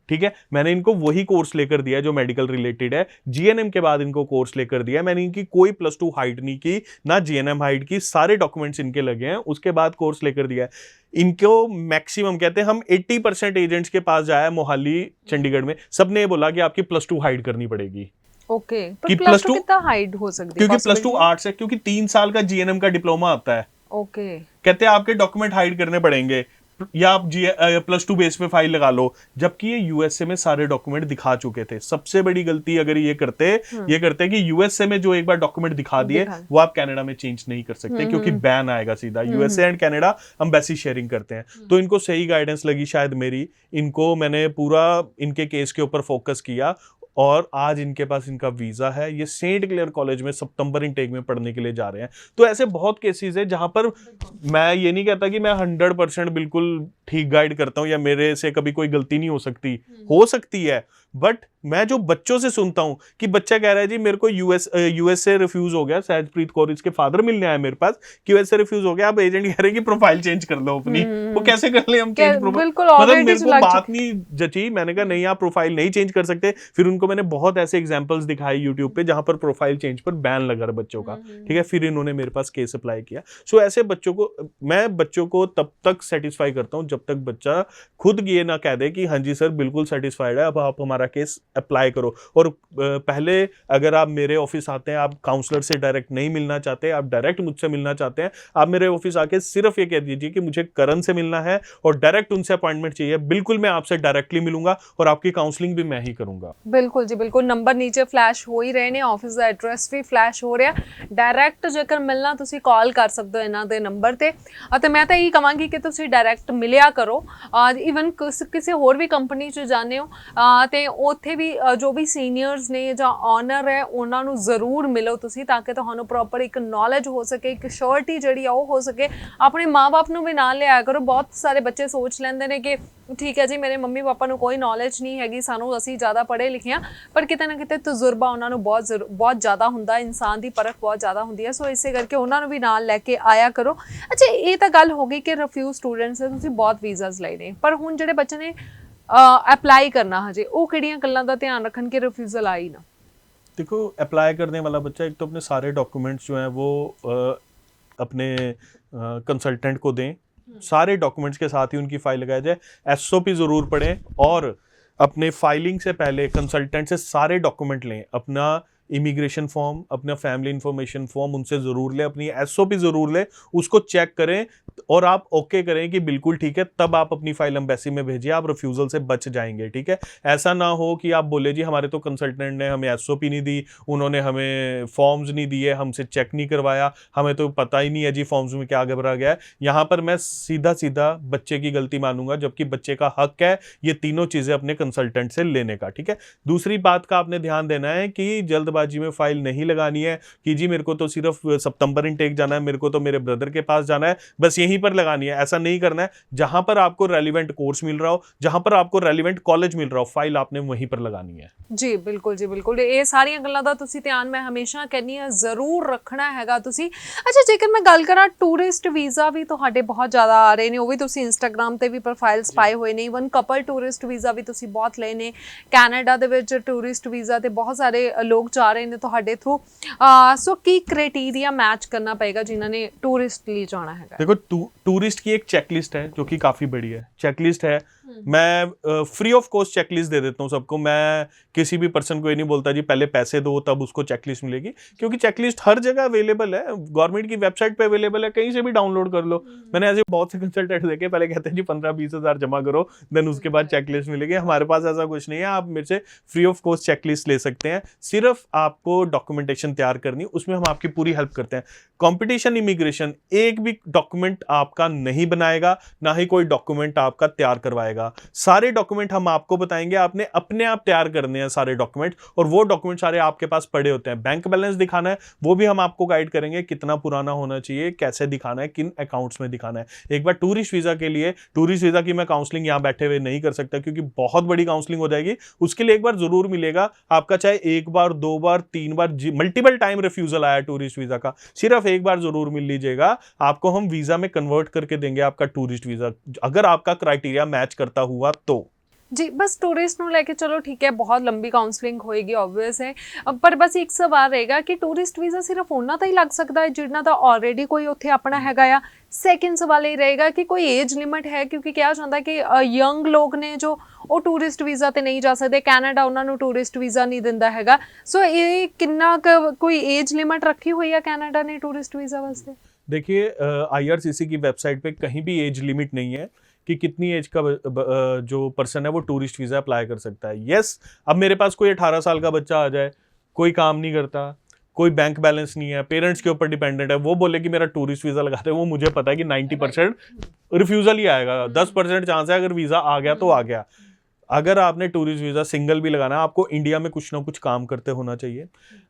ठीक है। मैंने इनको वही कोर्स लेकर दिया जो मेडिकल रिलेटेड है। जीएनएम के बाद इनको कोर्स लेकर दिया, मैंने इनकी कोई +2 हाइट नहीं की, ना जीएनएम हाइट की, सारे डॉक्यूमेंट्स इनके लगे हैं, उसके बाद कोर्स लेकर दिया है। इनको मैक्सिमम कहते हैं, हम 80% एजेंट्स के पास जाया मोहाली चंडीगढ़ में, सबने ये बोला कि आपकी +2 हाइट करनी पड़ेगी। ओके, पर +2 कितना हाइट हो सकती है? क्योंकि +2 आर्ट्स है, क्योंकि 3 साल का जीएनएम का डिप्लोमा आता है। ओके, कहते हैं आपके डॉक्यूमेंट हाइड करने पड़ेंगे, या आप +2 बेस पे फाइल लगा लो, जबकि ये यूएसए में सारे डॉक्यूमेंट दिखा चुके थे। सबसे बड़ी गलती अगर ये करते कि यूएसए में जो एक बार डॉक्यूमेंट दिखा दिए वो आप कनाडा में चेंज नहीं कर सकते, क्योंकि बैन आएगा सीधा। USA and Canada embassy sharing करते हैं, तो इनको सही गाइडेंस लगी शायद मेरी, इनको मैंने पूरा इनके केस के ऊपर फोकस किया, और आज इनके पास इनका वीजा है। ये सेंट क्लेयर कॉलेज में सितंबर इनटेक में पढ़ने के लिए जा रहे हैं। तो ऐसे बहुत केसेस है जहां पर मैं ये नहीं कहता कि मैं 100% बिल्कुल ठीक गाइड करता हूं, या मेरे से कभी कोई गलती नहीं हो सकती है, बट मैं जो बच्चों से सुनता हूं कि बच्चा कह रहा है जी मेरे को यूएसए रिफ्यूज हो गया, सहजप्रीत कौर इसके फादर मिलने आए मेरे पास कि यूएसए रिफ्यूज हो गया, अब एजेंट कह रहे हैं कि प्रोफाइल चेंज कर लो अपनी। वो कैसे कर ले हम चेंज प्रोफाइल? मतलब मेरे को बात नहीं जची, मैंने कहा नहीं आप प्रोफाइल नहीं चेंज कर सकते। फिर उनको मैंने बहुत ऐसे एग्जांपल्स दिखाए यूट्यूब पे जहां पर प्रोफाइल चेंज पर बैन लगा रहा बच्चों का, ठीक है। फिर इन्होंने मेरे पास केस अप्लाई किया। सो ऐसे बच्चों को मैं तब तक सेटिस्फाई करता हूं जब तक बच्चा खुद ये ना कह दे कि हाँ जी सर बिल्कुल सेटिस्फाइड है, अब आप हमारा केस अप्लाई करो। और पहले अगर आप मेरे ऑफिस आते हैं, आप काउंसलर से डायरेक्ट नहीं मिलना चाहते, आप डायरेक्ट मुझसे मिलना चाहते हैं, आप मेरे ऑफिस आके सिर्फ ये कह दीजिए कि मुझे करण से मिलना है और डायरेक्ट उनसे अपॉइंटमेंट चाहिए, बिल्कुल मैं आपसे डायरेक्टली मिलूंगा और आपकी काउंसलिंग भी मैं ही करूंगा। बिल्कुल जी बिल्कुल, नंबर नीचे फ्लैश हो ही रहे ने, ऑफिस ਦਾ ਐਡਰੈਸ ਵੀ ਫਲੈਸ਼ ਹੋ ਰਿਹਾ, ਡਾਇਰੈਕਟ ਜੇਕਰ ਮਿਲਣਾ ਤੁਸੀਂ ਕਾਲ ਕਰ ਸਕਦੇ ਹੋ ਇਹਨਾਂ ਦੇ ਨੰਬਰ ਤੇ। ਅਤੇ ਮੈਂ ਤਾਂ ਇਹੀ ਕਹਾਂਗੀ ਕਿ ਤੁਸੀਂ ਡਾਇਰੈਕਟ ਮਿਲਿਆ ਕਰੋ, ਇਵਨ ਕਿਸੇ ਹੋਰ ਵੀ ਕੰਪਨੀ 'ਚ ਜਾਂਦੇ ਹੋ ਤੇ ਉੱਥੇ ਵੀ ਜੋ ਵੀ ਸੀਨੀਅਰਸ ਨੇ ਜਾਂ ਓਨਰ ਹੈ ਉਹਨਾਂ ਨੂੰ ਜ਼ਰੂਰ ਮਿਲੋ ਤੁਸੀਂ, ਤਾਂ ਕਿ ਤੁਹਾਨੂੰ ਪ੍ਰੋਪਰ ਇੱਕ ਨੌਲੇਜ ਹੋ ਸਕੇ, ਇੱਕ ਸ਼ੋਰਟੀ ਜਿਹੜੀ ਆ ਉਹ ਹੋ ਸਕੇ। ਆਪਣੇ ਮਾਂ-ਬਾਪ ਨੂੰ ਵੀ ਨਾਲ ਲਿਆਇਆ ਕਰੋ। ਬਹੁਤ ਸਾਰੇ ਬੱਚੇ ਸੋਚ ਲੈਂਦੇ ਨੇ ਕਿ ਠੀਕ ਹੈ ਜੀ ਮੇਰੇ ਮੰਮੀ ਪਾਪਾ ਨੂੰ ਕੋਈ ਨੌਲੇਜ ਨਹੀਂ ਹੈਗੀ, ਸਾਨੂੰ ਅਸੀਂ ਜ਼ਿਆਦਾ ਪੜ੍ਹੇ ਲਿਖੇ ਹਾਂ, ਪਰ ਕਿਤੇ ਨਾ ਕਿਤੇ ਤਜਰਬਾ ਉਹਨਾਂ ਨੂੰ ਬਹੁਤ ਜ਼ਿਆਦਾ ਹੁੰਦਾ, ਇਨਸਾਨ ਦੀ ਪਰਖ ਬਹੁਤ ਜ਼ਿਆਦਾ ਹੁੰਦੀ ਹੈ। ਸੋ ਇਸੇ ਕਰਕੇ ਉਹਨਾਂ ਨੂੰ ਵੀ ਨਾਲ ਲੈ ਕੇ ਆਇਆ ਕਰੋ। ਅੱਛਾ, ਇਹ ਤਾਂ ਗੱਲ ਹੋ ਗਈ ਕਿ ਰਿਫਿਊਜ਼ ਸਟੂਡੈਂਟਸ ਤੁਸੀਂ ਬਹੁਤ ਵੀਜ਼ਾਸ ਲਏ ਨੇ, ਪਰ ਹੁਣ ਜਿਹੜੇ ਬੱਚੇ ਨੇ अप्लाई करना हजे वो किहड़ियां गल्लां दा ध्यान रखन कि रिफ्यूजल आई ना? देखो अप्लाई करने वाला बच्चा एक तो अपने सारे डॉक्यूमेंट्स जो हैं वो अपने कंसल्टेंट को दें, सारे डॉक्यूमेंट्स के साथ ही उनकी फाइल लगाया जाए, एसओपी ज़रूर पढ़ें, और अपने फाइलिंग से पहले कंसल्टेंट से सारे डॉक्यूमेंट लें, अपना इमिग्रेशन फॉर्म, अपना फैमिली इंफॉर्मेशन फॉर्म उनसे ज़रूर लें, अपनी एसओपी ज़रूर लें, उसको चेक करें और आप ओके करें कि बिल्कुल ठीक है, तब आप अपनी फाइल एम्बेसी में भेजिए, आप रिफ्यूज़ल से बच जाएंगे, ठीक है। ऐसा ना हो कि आप बोले जी हमारे तो कंसल्टेंट ने हमें एसओपी नहीं दी, उन्होंने हमें फॉर्म्स नहीं दिए, हमसे चेक नहीं करवाया, हमें तो पता ही नहीं है जी फॉर्म्स में क्या घबरा गया है। यहाँ पर मैं सीधा बच्चे की गलती मानूंगा, जबकि बच्चे का हक है ये तीनों चीज़ें अपने कंसल्टेंट से लेने का, ठीक है। दूसरी बात का आपने ध्यान देना है कि जल्दबाजी में फाइल नहीं लगानी है कि जी मेरे को तो सिर्फ सितंबर इनटेक जाना है, मेरे को तो मेरे ब्रदर के पास जाना है, बस यहीं पर लगानी है। ऐसा नहीं करना है। जहां पर आपको रेलिवेंट कोर्स मिल रहा हो, जहां पर आपको रेलिवेंट कॉलेज मिल रहा हो, फाइल आपने वहीं पर लगानी है। जी बिल्कुल जी बिल्कुल, ये सारियां गल्लां दा तुसी ध्यान मैं हमेशा कहनी है जरूर रखना हैगा तुसी। अच्छा, जेकर मैं गल करा टूरिस्ट वीज़ा भी तुहाडे बहुत ज़्यादा आ रहे ने, वो भी तुसी इंस्टाग्राम ते भी प्रोफाइल्स पाए हुए ने, इवन कपल टूरिस्ट वीज़ा भी तुसी बहुत लए ने, कैनेडा दे विच टूरिस्ट वीज़ा ते बहुत सारे लोग जा रहे ने तुहाडे थ्रू। सो की क्राइटेरिया मैच करना पएगा जिन्हां ने टूरिस्ट लिए जाना हैगा? देखो टूरिस्ट की एक चेकलिस्ट है जो कि काफ़ी बड़ी है। चेकलिस्ट है मैं फ्री ऑफ कॉस्ट चेकलिस्ट दे देता हूँ सबको। मैं किसी भी पर्सन को ये नहीं बोलता जी पहले पैसे दो तब उसको चेकलिस्ट मिलेगी, क्योंकि चेकलिस्ट हर जगह अवेलेबल है, गवर्नमेंट की वेबसाइट पे अवेलेबल है, कहीं से भी डाउनलोड कर लो। मैंने ऐसे बहुत से कंसल्टेंट देखे, पहले कहते हैं जी 15-20 हज़ार जमा करो देन उसके बाद चेकलिस्ट मिलेगी। हमारे पास ऐसा कुछ नहीं है, आप मेरे से फ्री ऑफ कॉस्ट चेकलिस्ट ले सकते हैं। सिर्फ आपको डॉक्यूमेंटेशन तैयार करनी, उसमें हम आपकी पूरी हेल्प करते हैं। कंपटीशन इमिग्रेशन एक भी डॉक्यूमेंट आपका नहीं बनाएगा, ना ही कोई डॉक्यूमेंट आपका तैयार करवाएगा। सारे डॉक्यूमेंट हम आपको बताएंगे, आपने अपने आप तैयार करने हैं सारे डॉक्यूमेंट, और वो डॉक्यूमेंट सारे आपके पास पड़े होते हैं। बैंक बैलेंस दिखाना है वो भी हम आपको गाइड करेंगे, कितना पुराना होना चाहिए, कैसे दिखाना है, किन अकाउंट्स में दिखाना है। एक बार टूरिस्ट वीजा के लिए, टूरिस्ट वीजा की मैं काउंसलिंग यहां बैठे हुए नहीं कर सकता क्योंकि बहुत बड़ी काउंसलिंग हो जाएगी, उसके लिए एक बार जरूर मिलेगा आपका, चाहे एक बार, 2 बार, 3 बार, मल्टीपल टाइम रिफ्यूजल आया टूरिस्ट वीजा का, सिर्फ एक बार जरूर मिल लीजिएगा। आपको हम वीजा में कन्वर्ट करके देंगे आपका टूरिस्ट वीजा, अगर आपका क्राइटेरिया मैच करता हुआ तो। जी, बस टूरिस्ट ਨੂੰ ਲੈ ਕੇ ਚਲੋ ਠੀਕ ਹੈ, ਬਹੁਤ ਲੰਬੀ ਕਾਉਂਸਲਿੰਗ ਹੋਏਗੀ ਆਬਵੀਅਸ ਹੈ, ਪਰ ਬਸ ਇੱਕ ਸਵਾਲ ਰਹੇਗਾ ਕਿ ਟੂਰਿਸਟ ਵੀਜ਼ਾ ਸਿਰਫ ਉਹਨਾਂ ਦਾ ਹੀ ਲੱਗ ਸਕਦਾ ਹੈ ਜਿਨ੍ਹਾਂ ਦਾ ਆਲਰੇਡੀ ਕੋਈ ਉੱਥੇ ਆਪਣਾ ਹੈਗਾ ਆ। ਸੈਕਿੰਡ ਸਵਾਲ ਇਹ ਰਹੇਗਾ ਕਿ ਕੋਈ ਏਜ ਲਿਮਿਟ ਹੈ, ਕਿਉਂਕਿ ਕਿਹਾ ਜਾਂਦਾ ਕਿ ਯੰਗ ਲੋਕ ਨੇ ਜੋ ਉਹ ਟੂਰਿਸਟ ਵੀਜ਼ਾ ਤੇ ਨਹੀਂ ਜਾ ਸਕਦੇ, ਕੈਨੇਡਾ ਉਹਨਾਂ ਨੂੰ ਟੂਰਿਸਟ ਵੀਜ਼ਾ ਨਹੀਂ ਦਿੰਦਾ ਹੈਗਾ। ਸੋ ਇਹ ਕਿੰਨਾ ਕੋਈ ਏਜ ਲਿਮਿਟ ਰੱਖੀ ਹੋਈ ਹੈ कनाडा ने टूरिस्ट वीज़ा वास्ते? देखिए IRCC की वेबसाइट पे कहीं भी एज लिमिट नहीं है कि कितनी एज का जो पर्सन है वो टूरिस्ट वीज़ा अप्लाई कर सकता है। यस, अब मेरे पास कोई 18 साल का बच्चा आ जाए, कोई काम नहीं करता, कोई बैंक बैलेंस नहीं है, पेरेंट्स के ऊपर डिपेंडेंट है, वो बोले कि मेरा टूरिस्ट वीज़ा लगाते हैं, वो मुझे पता है कि 90% रिफ्यूज़ल ही आएगा, 10% चांस है अगर वीज़ा आ गया तो आ गया। अगर आपने टूरिस्ट वीज़ा सिंगल भी लगाना है, आपको इंडिया में कुछ ना कुछ काम करते होना चाहिए,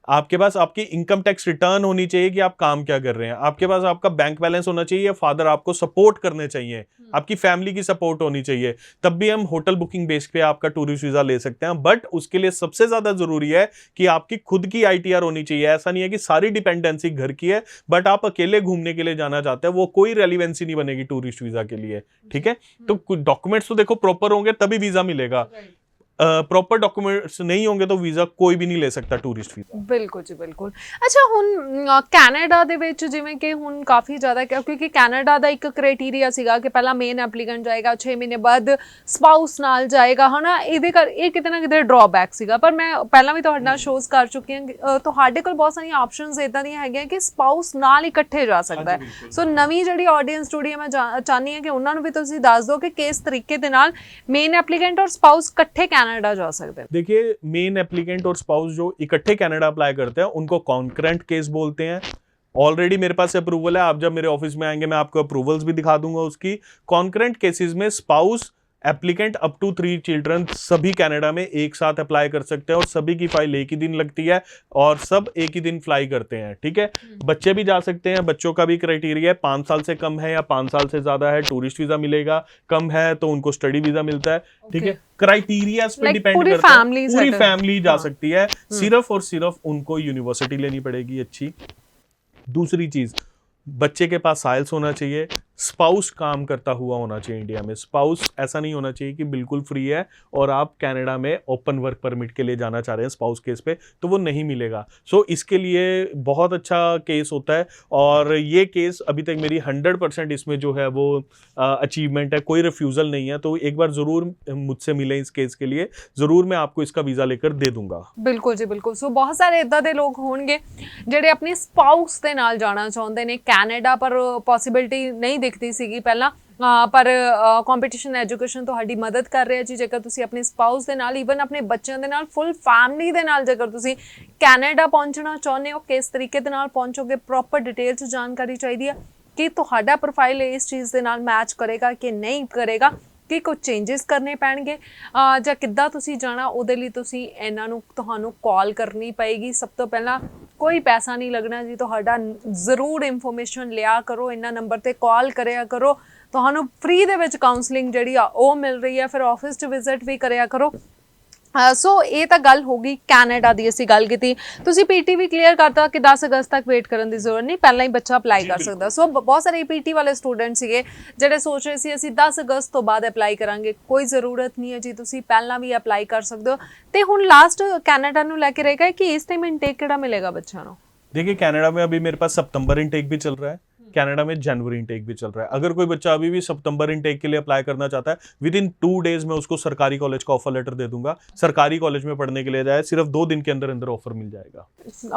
आपके पास आपकी इनकम टैक्स रिटर्न होनी चाहिए कि आप काम क्या कर रहे हैं, आपके पास आपका बैंक बैलेंस होना चाहिए, फादर आपको सपोर्ट करने चाहिए, आपकी फैमिली की सपोर्ट होनी चाहिए, तब भी हम होटल बुकिंग बेस पे आपका टूरिस्ट वीज़ा ले सकते हैं। बट उसके लिए सबसे ज़्यादा ज़रूरी है कि आपकी खुद की ITR होनी चाहिए। ऐसा नहीं है कि सारी डिपेंडेंसी घर की है, बट आप अकेले घूमने के लिए जाना चाहते हैं, वो कोई रेलिवेंसी नहीं बनेगी टूरिस्ट वीज़ा के लिए। ठीक है, तो कुछ डॉक्यूमेंट्स तो देखो प्रॉपर होंगे तभी वीज़ा मिलेगा, प्रॉपर डॉक्यूमेंट्स नहीं होंगे तो ਵੀਜ਼ਾ ਕੋਈ ਵੀ ਨਹੀਂ ਲੈ ਸਕਦਾ ਟੂਰਿਸਟ ਵੀਜ਼ਾ। ਬਿਲਕੁਲ ਜੀ, ਬਿਲਕੁਲ। ਅੱਛਾ, ਹੁਣ ਕੈਨੇਡਾ ਦੇ ਵਿੱਚ ਜਿਵੇਂ ਕਿ ਹੁਣ ਕਾਫੀ ਜ਼ਿਆਦਾ, ਕਿਉਂਕਿ ਕੈਨੇਡਾ ਦਾ ਇੱਕ ਕ੍ਰਾਈਟੇਰੀਆ ਸੀਗਾ ਕਿ ਪਹਿਲਾਂ ਮੇਨ ਐਪਲੀਕੈਂਟ ਜਾਏਗਾ, 6 ਮਹੀਨੇ ਬਾਅਦ ਸਪਾਊਸ ਨਾਲ ਜਾਏਗਾ, ਹਨਾ, ਇਹ ਕਿਤੇ ਨਾ ਕਿਤੇ ਡਰਾਬੈਕ ਸੀਗਾ। ਪਰ ਮੈਂ ਪਹਿਲਾਂ ਵੀ ਤੁਹਾਡੇ ਨਾਲ ਸ਼ੋਜ਼ ਕਰ ਚੁੱਕੀ ਹਾਂ, ਤੁਹਾਡੇ ਕੋਲ ਬਹੁਤ ਸਾਰੀਆਂ ਆਪਸ਼ਨਸ ਇਦਾਂ ਦੀਆਂ ਹੈਗੀਆਂ ਕਿ ਸਪਾਊਸ ਨਾਲ ਇਕੱਠੇ ਜਾ ਸਕਦਾ ਹੈ। ਸੋ ਨਵੀਂ ਜਿਹੜੀ ਆਡੀਅנס ਜੁੜੀ ਹੈ, ਮੈਂ ਚਾਹੁੰਦੀ ਹਾਂ ਕਿ ਉਹਨਾਂ ਨੂੰ ਵੀ ਤੁਸੀਂ ਦੱਸ ਦਿਓ ਕਿ ਕਿਸ ਤਰੀਕੇ ਦੇ ਨਾਲ ਮੇਨ ਐਪਲੀਕੈਂਟ ਔਰ ਸਪਾਊਸ ਇਕੱਠੇ कनाडा जा सकते हैं। देखिए, मेन एप्लीकेंट और स्पाउस जो इकट्ठे कनाडा अप्लाई करते हैं उनको कॉन्करेंट केस बोलते हैं। ऑलरेडी मेरे पास अप्रूवल है, आप जब मेरे ऑफिस में आएंगे मैं आपको अप्रूवल्स भी दिखा दूंगा उसकी। कॉन्करेंट केसेस में spouse applicant up to 3 children सभी कनाडा में एक साथ अप्लाई कर सकते हैं, और सभी की फाइल एक ही दिन लगती है और सब एक ही दिन फ्लाई करते हैं। ठीक है, बच्चे भी जा सकते हैं, बच्चों का भी क्राइटेरिया है, 5 साल से कम है या 5 साल से ज्यादा है टूरिस्ट वीजा मिलेगा, कम है तो उनको स्टडी वीजा मिलता है। ठीक है, क्राइटेरिया पे डिपेंड करता है, पूरी फैमिली जा सकती है, सिर्फ और सिर्फ उनको यूनिवर्सिटी लेनी पड़ेगी अच्छी। दूसरी चीज, बच्चे के पास साइल्स होना चाहिए, स्पाउस काम करता हुआ होना चाहिए इंडिया में। स्पाउस ऐसा नहीं होना चाहिए कि बिल्कुल फ्री है और आप कनाडा में ओपन वर्क परमिट के लिए जाना चाह रहे हैं स्पाउस केस पे, तो वो नहीं मिलेगा। सो इसके लिए बहुत अच्छा केस होता है, और ये केस अभी तक मेरी 100% इसमें जो है वो अचीवमेंट है, कोई रिफ्यूज़ल नहीं है। तो एक बार ज़रूर मुझसे मिले इस केस के लिए, ज़रूर मैं आपको इसका वीज़ा लेकर दे दूंगा। बिल्कुल जी, बिल्कुल। सो बहुत सारे इदां दे लोग होणगे ਜਿਹੜੇ अपनी स्पाउस ਦੇ ਨਾਲ ਜਾਣਾ ਚਾਹੁੰਦੇ ਨੇ ਕੈਨੇਡਾ, ਪਰ ਪੋਸੀਬਿਲਿਟੀ ਨਹੀਂ ਦਿਖਦੀ ਸੀਗੀ ਪਹਿਲਾਂ, ਪਰ ਕੰਪੀਟੀਸ਼ਨ ਐਜੂਕੇਸ਼ਨ ਤੁਹਾਡੀ ਮਦਦ ਕਰ ਰਿਹਾ ਜੀ। ਜੇਕਰ ਤੁਸੀਂ ਆਪਣੀ ਸਪਾਊਸ ਦੇ ਨਾਲ, ਈਵਨ ਆਪਣੇ ਬੱਚਿਆਂ ਦੇ ਨਾਲ, ਫੁੱਲ ਫੈਮਿਲੀ ਦੇ ਨਾਲ ਜੇਕਰ ਤੁਸੀਂ ਕੈਨੇਡਾ ਪਹੁੰਚਣਾ ਚਾਹੁੰਦੇ ਹੋ, ਕਿਸ ਤਰੀਕੇ ਦੇ ਨਾਲ ਪਹੁੰਚੋਗੇ, ਪ੍ਰੋਪਰ ਡਿਟੇਲ 'ਚ ਜਾਣਕਾਰੀ ਚਾਹੀਦੀ ਹੈ ਕਿ ਤੁਹਾਡਾ ਪ੍ਰੋਫਾਈਲ ਇਸ ਚੀਜ਼ ਦੇ ਨਾਲ ਮੈਚ ਕਰੇਗਾ ਕਿ ਨਹੀਂ ਕਰੇਗਾ, ਕਿ ਕੁਝ ਚੇਂਜਸ ਕਰਨੇ ਪੈਣਗੇ ਜਾਂ ਕਿੱਦਾਂ ਤੁਸੀਂ ਜਾਣਾ, ਉਹਦੇ ਲਈ ਤੁਸੀਂ ਇਹਨਾਂ ਨੂੰ ਤੁਹਾਨੂੰ ਕਾਲ ਕਰਨੀ ਪਏਗੀ। ਸਭ ਤੋਂ ਪਹਿਲਾਂ ਕੋਈ ਪੈਸਾ ਨਹੀਂ ਲੱਗਣਾ ਜੀ ਤੁਹਾਡਾ, ਜ਼ਰੂਰ ਇਨਫੋਰਮੇਸ਼ਨ ਲਿਆ ਕਰੋ, ਇਹਨਾਂ ਨੰਬਰ ਤੇ ਕਾਲ ਕਰਿਆ ਕਰੋ, ਤੁਹਾਨੂੰ ਫ੍ਰੀ ਦੇ ਵਿੱਚ ਕਾਉਂਸਲਿੰਗ ਜਿਹੜੀ ਆ ਉਹ ਮਿਲ ਰਹੀ ਹੈ, ਫਿਰ ਆਫਿਸ 'ਚ ਵਿਜ਼ਿਟ ਵੀ ਕਰਿਆ ਕਰੋ। ਸੋ ਇਹ ਤਾਂ ਗੱਲ ਹੋ ਗਈ ਕੈਨੇਡਾ ਦੀ, ਅਸੀਂ ਗੱਲ ਕੀਤੀ। ਤੁਸੀਂ PT ਵੀ ਕਲੀਅਰ ਕਰਤਾ ਕਿ 10 ਅਗਸਤ ਤੱਕ ਵੇਟ ਕਰਨ ਦੀ ਜ਼ਰੂਰਤ ਨਹੀਂ, ਪਹਿਲਾਂ ਹੀ ਬੱਚਾ ਅਪਲਾਈ ਕਰ ਸਕਦਾ। ਸੋ ਬਹੁਤ ਸਾਰੇ PT ਵਾਲੇ ਸਟੂਡੈਂਟ ਸੀਗੇ ਜਿਹੜੇ ਸੋਚ ਰਹੇ ਸੀ ਅਸੀਂ 10 ਅਗਸਤ ਤੋਂ ਬਾਅਦ ਅਪਲਾਈ ਕਰਾਂਗੇ, ਕੋਈ ਜ਼ਰੂਰਤ ਨਹੀਂ ਹੈ ਜੀ, ਤੁਸੀਂ ਪਹਿਲਾਂ ਵੀ ਅਪਲਾਈ ਕਰ ਸਕਦੇ ਹੋ। ਤੇ ਹੁਣ ਲਾਸਟ ਕੈਨੇਡਾ ਨੂੰ ਲੈ ਕੇ ਰਹੇਗਾ ਕਿ ਇਸ ਟਾਈਮ ਇਨਟੇਕ ਕਿਹੜਾ ਮਿਲੇਗਾ ਬੱਚਿਆਂ ਨੂੰ? देखिए, कनाडा में अभी मेरे पास सितंबर इनटेक भी चल रहा है, कनाडा में जनवरी इनटेक भी चल रहा है। अगर कोई बच्चा अभी भी सितंबर इनटेक के लिए अप्लाई करना चाहता है, विद इन 2 डेज में उसको सरकारी कॉलेज का ऑफर लेटर दे दूंगा, सरकारी कॉलेज में पढ़ने के लिए जाए, सिर्फ 2 दिन के अंदर अंदर ऑफर मिल जाएगा।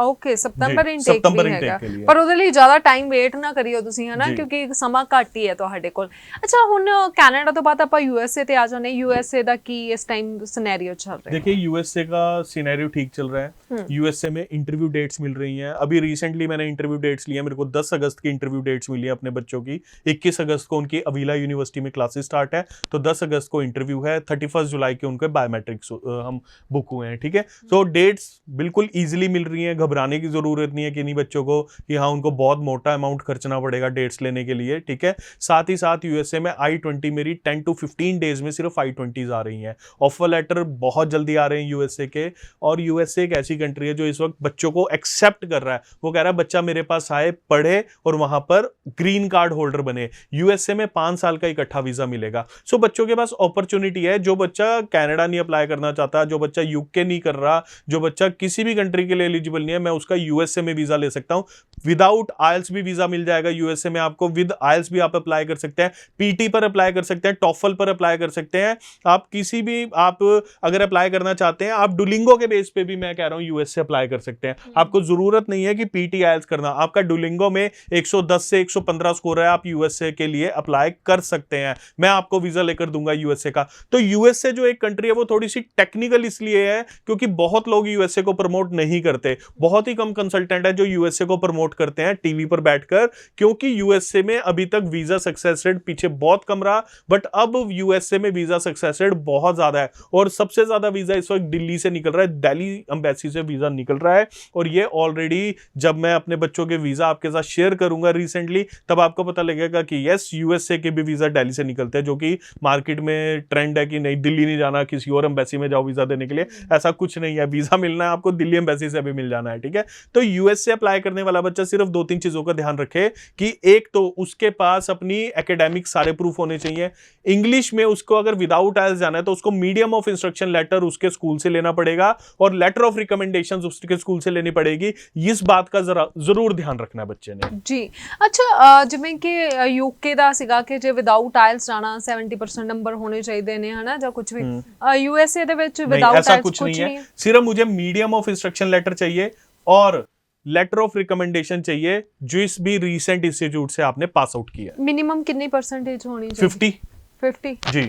ओके, सितंबर ਜੀ, ਇਨਟੇਕ ਸਤੰਬਰ ਵੀ intake ਹੈਗਾ, के लिए। ਪਰ ਉਹਦੇ ਲਈ ਜ਼ਿਆਦਾ ਟਾਈਮ ਵੇਟ ਨਾ ਕਰਿਓ ਤੁਸੀਂ, ਹਨਾ, ਜੀ। ਕਿਉਂਕਿ ਸਮਾਂ ਘੱਟ ਹੀ ਹੈ ਤੁਹਾਡੇ ਕੋਲ। ਅੱਛਾ, ਹੁਣ ਕੈਨੇਡਾ ਤੋਂ ਬਾਅਦ ਆਪਾਂ यूएसए ਤੇ ਆ ਜਾਣੇ। यूएसए ਦਾ ਕੀ ਇਸ ਟਾइम सिनेरियो चल रहा है? देखिए यूएसए का सिनेरियो ठीक चल रहा है। यूएसए में इंटरव्यू डेट्स मिल रही हैं। अभी रिसेंटली मैंने इंटरव्यू डेट्स लिए, मेरे को 10 अगस्त की इंटरव्यू डेट्स मिली है अपने बच्चों की। 21 अगस्त को उनकी अवीला यूनिवर्सिटी में क्लासेस स्टार्ट है, तो 10 अगस्त को इंटरव्यू है। 31 जुलाई के उनके बायोमेट्रिक्स हम बुक हुए हैं, ठीक है। तो डेट्स बिल्कुल ईजिली मिल रही हैं, घबराने की जरूरत नहीं है किन्हीं बच्चों को कि हाँ उनको बहुत मोटा अमाउंट खर्चना पड़ेगा डेट्स लेने के लिए, ठीक है। साथ ही साथ यूएसए में I-20 मेरी 10 to 15 डेज में सिर्फ I-20s आ रही हैं। ऑफर लेटर बहुत जल्दी आ रहे हैं यूएसए के। और यूएसए एक ऐसी कंट्री है जो इस वक्त बच्चों को एक्सेप्ट कर रहा है। वो कह रहा है बच्चा मेरे पास आए, पढ़े और वहां पर ग्रीन कार्ड होल्डर बने। यूएसए में 5 साल का इकट्ठा वीजा मिलेगा। सो बच्चों के पास अपॉर्चुनिटी है। जो बच्चा कनाडा नहीं अप्लाई करना चाहता, जो बच्चा यूके नहीं कर रहा, जो बच्चा किसी भी कंट्री के लिए एलिजिबल नहीं है, मैं उसका यूएसए में वीजा ले सकता हूं। विदाउट आइल्स भी वीजा मिल जाएगा यूएसए में आपको। विद आइल्स भी आप अप्लाई कर सकते हैं, पीटी पर अप्लाई कर सकते हैं, टॉफल पर अप्लाई कर सकते हैं। आप किसी भी, आप अगर अप्लाई करना चाहते हैं, आप डुलिंगो के बेस पे भी मैं कह रहा हूं यूएस से अप्लाई कर सकते हैं। आपको जरूरत नहीं है कि पीटी आइल्स करना। आपका डुलिंगो में 110 से 115 स्कोर है, आप यूएसए के लिए अप्लाई कर सकते हैं। मैं आपको वीजा लेकर दूंगा यूएसए का। तो यूएसए जो एक कंट्री है वो थोड़ी सी टेक्निकल इसलिए है क्योंकि बहुत लोग यूएसए को प्रमोट नहीं करते। बहुत ही कम कंसल्टेंट है जो यूएसए को प्रमोट करते हैं टीवी पर बैठकर, क्योंकि यूएसए में अभी तक वीजा सक्सेस रेट पीछे बहुत कम रहा, बट अब यूएसए में वीजा सक्सेस रेट बहुत ज्यादा है। और सबसे ज्यादा वीजा इस वक्त दिल्ली से निकल रहा है, दिल्ली एम्बेसी से वीजा निकल रहा है। और ये ऑलरेडी जब मैं अपने बच्चों के वीजा आपके साथ शेयर करूंगा रिसेंटली, तब आपको पता लगेगा कि यस, यूएसए के भी वीजा दिल्ली से निकलते हैं, जो कि मार्केट में ट्रेंड है कि नहीं दिल्ली नहीं जाना, किसी और एम्बेसी में जाओ वीजा देने के लिए। ऐसा कुछ नहीं है, वीजा मिलना है आपको दिल्ली एम्बेसी से भी मिल जाना है, ठीक है। तो यूएस से अप्लाई करने वाला बच्चा सिर्फ 2-3 चीजों का ध्यान रखे कि एक तो उसके पास अपनी एकेडमिक सारे प्रूफ होने चाहिए। इंग्लिश में उसको अगर विदाउट आइल्स जाना है तो उसको मीडियम ऑफ इंस्ट्रक्शन लेटर उसके स्कूल से लेना पड़ेगा और लेटर ऑफ रिकमेंडेशंस उसके स्कूल से लेनी पड़ेगी। इस बात का जरूर ध्यान रखना है बच्चे ने जी। अच्छा, ਜਿਵੇਂ ਕਿ यूके ਦਾ ਸੀਗਾ ਕਿ ਜੇ ਵਿਦਾਊਟ ਆਇਲਸ ਜਾਣਾ 70% ਨੰਬਰ ਹੋਣੇ ਚਾਹੀਦੇ ਨੇ, ਹਨਾ, ਜਾਂ ਕੁਝ ਵੀ। यूएसए ਦੇ ਵਿੱਚ ਵਿਦਾਊਟ ऐसा आइल्स कुछ कुछ नहीं नहीं है। है। सिर्फ मुझे मीडियम ऑफ इंस्ट्रक्शन लेटर चाहिए और लेटर ऑफ रिकमेंडेशन चाहिए जिस भी रीसेंट इंस्टीट्यूट से आपने पास आउट किया। मिनिमम कितनी परसेंटेज होनी चाहिए? 50 जी।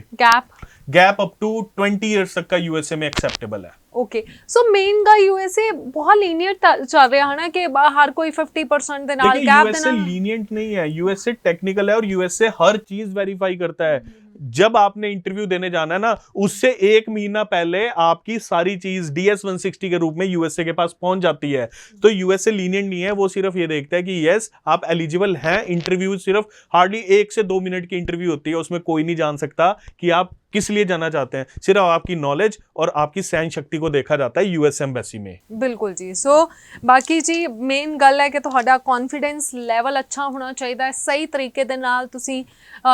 गैप अप टू 20 इयर्स तक का यूएसए में एक्सेप्टेबल है। ओके, सो मेन का यूएसए बहुत लीनियंट चल रहा है ना कि हर कोई 50% ਦੇ ਨਾਲ ਗੈਪ ਦੇ यूएसए ਨਾਲ। लीनियंट नहीं है, यूएसए टेक्निकल है और यूएसए हर चीज वेरीफाई करता है। जब आपने इंटरव्यू देने जाना है ना, उससे 1 महीना पहले आपकी सारी चीज DS 160 के रूप में यूएसए के पास पहुंच जाती है। तो यूएसए लीनियंट नहीं है, वो सिर्फ ये देखता है कि यस आप एलिजिबल हैं। इंटरव्यू सिर्फ हार्डली 1 से 2 मिनट की इंटरव्यू होती है, उसमें कोई नहीं जान सकता कि आप किस लिए जाना चाहते हैं। सिर्फ आपकी नॉलेज और आपकी सहन शक्ति को देखा जाता है यूएस एम्बेसी में। बिल्कुल जी। सो बाकी जी मेन गल है कि ਤੁਹਾਡਾ कॉन्फिडेंस ਲੈਵਲ ਅੱਛਾ ਹੋਣਾ ਚਾਹੀਦਾ ਹੈ। ਸਹੀ ਤਰੀਕੇ ਦੇ ਨਾਲ ਤੁਸੀਂ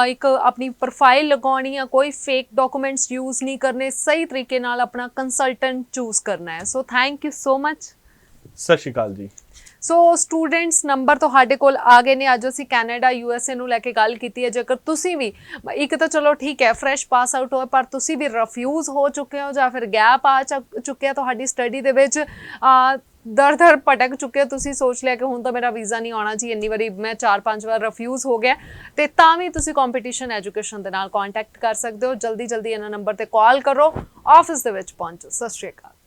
ਇੱਕ ਆਪਣੀ ਪ੍ਰੋਫਾਈਲ ਲਗਾਉਣੀ ਹੈ, ਕੋਈ ਫੇਕ ਡਾਕੂਮੈਂਟਸ ਯੂਜ਼ ਨਹੀਂ ਕਰਨੇ, ਸਹੀ ਤਰੀਕੇ ਨਾਲ ਆਪਣਾ ਕੰਸਲਟੈਂਟ ਚੂਜ਼ ਕਰਨਾ ਹੈ। So thank you so much. ਸਤਿ ਸ਼੍ਰੀ ਅਕਾਲ ਜੀ। ਸੋ ਸਟੂਡੈਂਟਸ ਨੰਬਰ ਤੁਹਾਡੇ ਕੋਲ ਆ ਗਏ ਨੇ। ਅੱਜ ਅਸੀਂ ਕੈਨੇਡਾ यूएसए ਨੂੰ ਲੈ ਕੇ ਗੱਲ ਕੀਤੀ ਹੈ। ਜੇਕਰ ਤੁਸੀਂ ਵੀ ਇੱਕ ਤਾਂ ਚਲੋ ਠੀਕ ਹੈ ਫਰੈਸ਼ ਪਾਸ ਆਊਟ ਹੋਏ, ਪਰ ਤੁਸੀਂ ਵੀ ਰਿਫਿਊਜ਼ ਹੋ ਚੁੱਕੇ ਹੋ ਜਾਂ ਫਿਰ ਗੈਪ ਆ ਚੁੱਕਿਆ ਤੁਹਾਡੀ ਸਟੱਡੀ ਦੇ ਵਿੱਚ, ਦਰ ਭਟਕ ਚੁੱਕੇ ਹੋ, ਤੁਸੀਂ ਸੋਚ ਲਿਆ ਕਿ ਹੁਣ ਤਾਂ ਮੇਰਾ ਵੀਜ਼ਾ ਨਹੀਂ ਆਉਣਾ ਜੀ, ਇੰਨੀ ਵਾਰੀ ਮੈਂ 4-5 ਵਾਰ ਰਿਫਿਊਜ਼ ਹੋ ਗਿਆ, ਤੇ ਤਾਂ ਵੀ ਤੁਸੀਂ ਕੰਪੀਟੀਸ਼ਨ ਐਜੂਕੇਸ਼ਨ ਦੇ ਨਾਲ ਕੰਟੈਕਟ ਕਰ ਸਕਦੇ ਹੋ। ਜਲਦੀ ਇਹਨਾਂ ਨੰਬਰ ਤੇ ਕਾਲ ਕਰੋ, ਆਫਿਸ ਦੇ ਵਿੱਚ ਪਹੁੰਚੋ। ਸਤਿ ਸ਼੍ਰੀ ਅਕਾਲ।